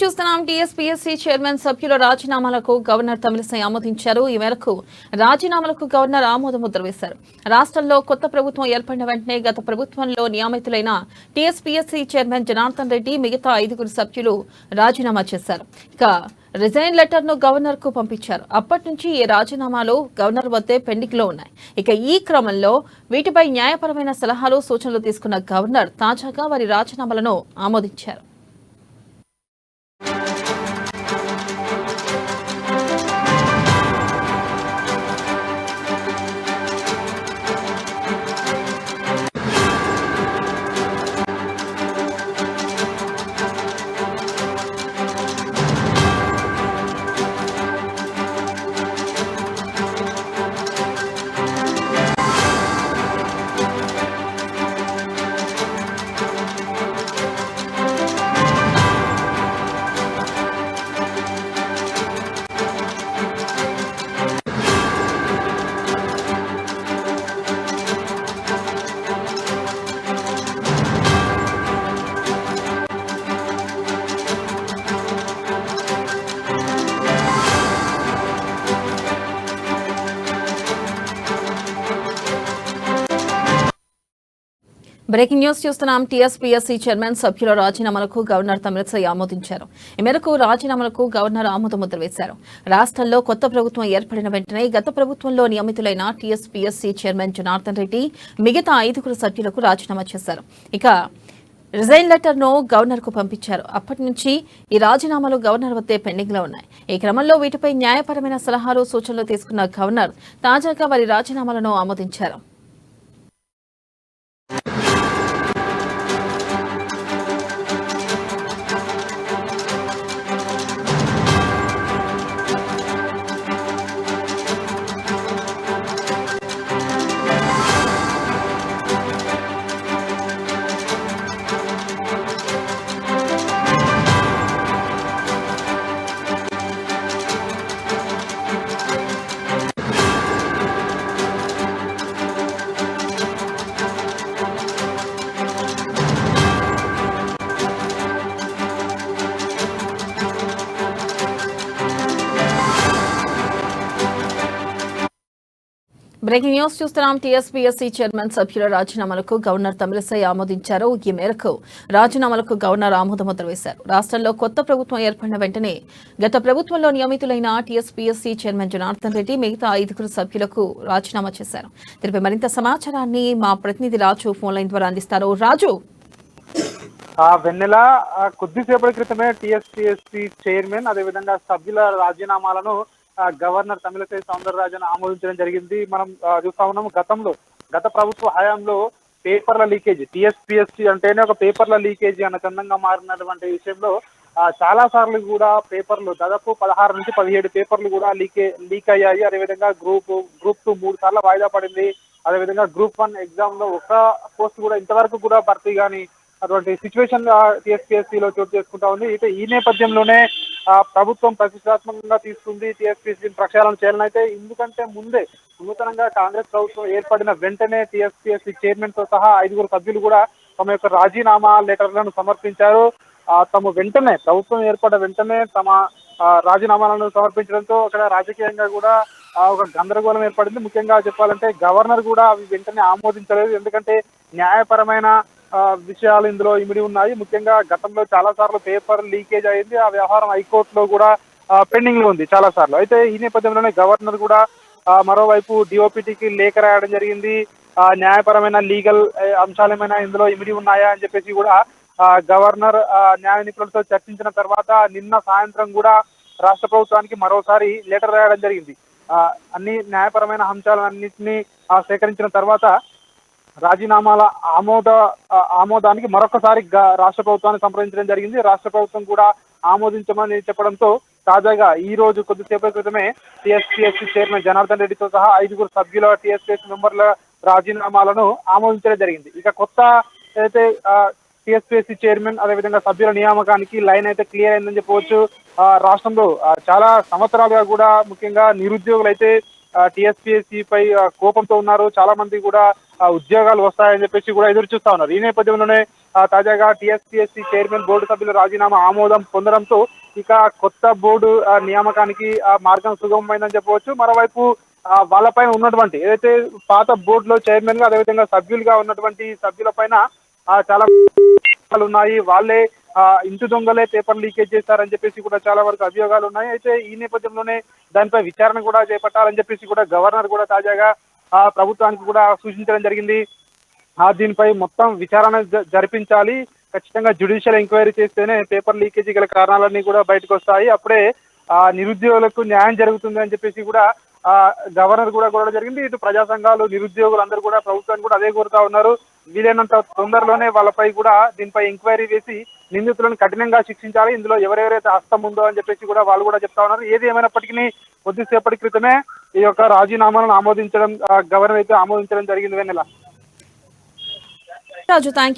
చూస్తున్నాం. TSPSC chairman సభ్యుల రాజీనామాలకు governor Tamilisai ఆమోదించారు. ఈ మేరకు రాజీనామాలకు గవర్నర్ ఆమోద ముద్ర వేశారు. రాష్ట్రంలో కొత్త ప్రభుత్వం ఏర్పడిన వెంటనే గత ప్రభుత్వంలో నియమితులైన టీఎస్పీఎస్సీ చైర్మన్ జనార్దన్ రెడ్డి మిగతా 5 సభ్యులు రాజీనామా చేశారు. ఇక రిజైన్ లెటర్ ను గవర్నర్ కు పంపించారు. అప్పటి నుంచి ఈ రాజీనామాలు గవర్నర్ వద్దే పెండింగ్ లో ఉన్నాయి. ఇక ఈ క్రమంలో వీటిపై న్యాయపరమైన సలహాలు సూచనలు తీసుకున్న గవర్నర్ తాజాగా వారి రాజీనామాలను ఆమోదించారు. బ్రేకింగ్ న్యూస్ చూస్తున్నాం. టీఎస్పీఎస్సీ చైర్మన్ సభ్యుల రాజీనామాలకు గవర్నర్ తమిళిసై ఆమోదించారు. ఈ మేరకు రాజీనామాలకు గవర్నర్ ఆమోద ముద్ర వేశారు. రాష్ట్రంలో కొత్త ప్రభుత్వం ఏర్పడిన వెంటనే గత ప్రభుత్వంలో నియమితులైన టీఎస్పీఎస్సీ చైర్మన్ జనార్దన్ రెడ్డి మిగతా 5 సభ్యులకు రాజీనామా చేశారు. ఇక రిజైన్ లెటర్ ను గవర్నర్ కు పంపించారు. అప్పటి నుంచి ఈ రాజీనామాలు గవర్నర్ వద్దే పెండింగ్ లో ఉన్నాయి. ఈ క్రమంలో వీటిపై న్యాయపరమైన సలహాలు సూచనలు తీసుకున్న గవర్నర్ తాజాగా వారి రాజీనామాలను ఆమోదించారు. బ్రేకింగ్ న్యూస్ చూస్తున్నాం. టీఎస్పీఎస్సీ చైర్మన్ సభ్యుల రాజీనామాలకు గవర్నర్ తమిళిసై ఆమోదించారు. ఈ మేరకు రాజీనామాలకు గవర్నర్ ఆమోద ముద్ర వేశారు. రాష్ట్రంలో కొత్త ప్రభుత్వం ఏర్పడిన వెంటనే గత ప్రభుత్వంలో నియమితులైన టీఎస్పీఎస్సీ చైర్మన్ జనార్దన్ రెడ్డి మిగతా 5 సభ్యులకు రాజీనామా చేశారు. దీనిపై మరింత సమాచారాన్ని మా ప్రతినిధి రాజు ఫోన్ లైన్ ద్వారా అందిస్తారు. రాజు, వెన్నెల కొద్దిసేపటి క్రితమే టీఎస్పీఎస్సీ చైర్మన్ అదేవిధంగా సభ్యుల రాజీనామాలను గవర్నర్ తమిళిసై సౌందరరాజన్ ఆమోదించడం జరిగింది. మనం చూస్తా ఉన్నాము, గత ప్రభుత్వ హయాంలో పేపర్ల లీకేజీ, టీఎస్పీఎస్సీ అంటేనే ఒక పేపర్ల లీకేజీ అన్న చందంగా మారినటువంటి విషయంలో చాలా సార్లు కూడా పేపర్లు దాదాపు 16 నుంచి 17 పేపర్లు కూడా లీక్ అయ్యాయి. అదేవిధంగా గ్రూప్ 2 3 సార్లు వాయిదా పడింది. అదేవిధంగా గ్రూప్ 1 ఎగ్జామ్ లో ఒక్క పోస్ట్ కూడా ఇంతవరకు కూడా భర్తీ కానీ అటువంటి సిచ్యువేషన్ టీఎస్పీఎస్సీలో చోటు చేసుకుంటా ఉంది. అయితే ఈ నేపథ్యంలోనే ప్రభుత్వం ప్రతిష్టాత్మకంగా తీసుకుంది టీఎస్పీఎస్సీని ప్రక్షాళన చేయాలని. అయితే ఎందుకంటే ముందే నూతనంగా కాంగ్రెస్ ప్రభుత్వం ఏర్పడిన వెంటనే టీఎస్పీఎస్సీ చైర్మన్ తో సహా 5 సభ్యులు కూడా తమ యొక్క రాజీనామా లెటర్లను సమర్పించారు. తమ వెంటనే ప్రభుత్వం ఏర్పడిన వెంటనే తమ రాజీనామాలను సమర్పించడంతో అక్కడ రాజకీయంగా కూడా ఒక గందరగోళం ఏర్పడింది. ముఖ్యంగా చెప్పాలంటే గవర్నర్ కూడా అవి వెంటనే ఆమోదించలేదు. ఎందుకంటే న్యాయపరమైన విషయాలు ఇందులో ఇమిడి ఉన్నాయి. ముఖ్యంగా గతంలో చాలా సార్లు పేపర్ లీకేజ్ అయింది. ఆ వ్యవహారం హైకోర్టులో కూడా పెండింగ్ లో ఉంది చాలా సార్లు. అయితే ఈ నేపథ్యంలోనే గవర్నర్ కూడా మరోవైపు డిఓపిటికి లేఖ రాయడం జరిగింది. న్యాయపరమైన లీగల్ అంశాలు ఏమైనా ఇందులో ఇమిడి ఉన్నాయా అని చెప్పేసి కూడా గవర్నర్ న్యాయ నిపుణులతో చర్చించిన తర్వాత నిన్న సాయంత్రం కూడా రాష్ట్ర ప్రభుత్వానికి మరోసారి లెటర్ రాయడం జరిగింది. అన్ని న్యాయపరమైన అంశాలన్నింటినీ సేకరించిన తర్వాత రాజీనామాల ఆమోదానికి మరొకసారి రాష్ట్ర ప్రభుత్వాన్ని సంప్రదించడం జరిగింది. రాష్ట్ర ప్రభుత్వం కూడా ఆమోదించమని చెప్పడంతో తాజాగా ఈ రోజు కొద్దిసేపటి క్రితమే టీఎస్పీఎస్సీ చైర్మన్ జనార్దన్ రెడ్డితో సహా 5 సభ్యుల టీఎస్పీఎస్సీ మెంబర్ల రాజీనామాలను ఆమోదించడం జరిగింది. ఇక కొత్త అయితే టీఎస్పీఎస్సీ చైర్మన్ అదేవిధంగా సభ్యుల నియామకానికి లైన్ అయితే క్లియర్ అయిందని చెప్పవచ్చు. రాష్ట్రంలో చాలా సంవత్సరాలుగా కూడా ముఖ్యంగా నిరుద్యోగులు అయితే టీఎస్పీఎస్సీ పై కోపంతో ఉన్నారు. చాలా మంది కూడా ఉద్యోగాలు వస్తాయని చెప్పేసి కూడా ఎదురు చూస్తా ఉన్నారు. ఈ నేపథ్యంలోనే తాజాగా టీఎస్పీఎస్సీ చైర్మన్ బోర్డు సభ్యుల రాజీనామా ఆమోదం పొందడంతో ఇక కొత్త బోర్డు నియామకానికి మార్గం సుగమమైందని చెప్పవచ్చు. మరోవైపు వాళ్ళపైన ఉన్నటువంటి ఏదైతే పాత బోర్డులో చైర్మన్ గా అదేవిధంగా సభ్యులుగా ఉన్నటువంటి సభ్యుల పైన చాలా ఉన్నాయి. వాళ్ళే ఇంటి దొంగలే పేపర్ లీకేజ్ చేశారని చెప్పేసి కూడా చాలా వరకు అభియోగాలు ఉన్నాయి. అయితే ఈ నేపథ్యంలోనే దానిపై విచారణ కూడా చేపట్టాలని చెప్పేసి కూడా గవర్నర్ కూడా తాజాగా ప్రభుత్వానికి కూడా సూచించడం జరిగింది. దీనిపై మొత్తం విచారణ జరిపించాలి, ఖచ్చితంగా జ్యుడిషియల్ ఎంక్వైరీ చేస్తేనే పేపర్ లీకేజీ గల కారణాలన్నీ కూడా బయటకు వస్తాయి, అప్పుడే నిరుద్యోగులకు న్యాయం జరుగుతుంది అని చెప్పేసి కూడా గవర్నర్ కూడా కోరడం జరిగింది. ఇటు ప్రజా సంఘాలు, నిరుద్యోగులు అందరూ కూడా ప్రభుత్వాన్ని కూడా అదే కోరుతా ఉన్నారు. వీలైనంత తొందరలోనే వాళ్ళపై కూడా దీనిపై ఎంక్వైరీ వేసి నిందితులను కఠినంగా శిక్షించాలి, ఇందులో ఎవరెవరైతే హస్తం ఉందో అని చెప్పేసి కూడా వాళ్ళు కూడా చెప్తా ఉన్నారు. ఏది ఏమైనప్పటికీ కొద్దిసేపటి క్రితమే ఈ యొక్క రాజీనామాలను ఆమోదించడం గవర్నర్ అయితే ఆమోదించడం జరిగింది. వెన్నెల రాజు, థ్యాంక్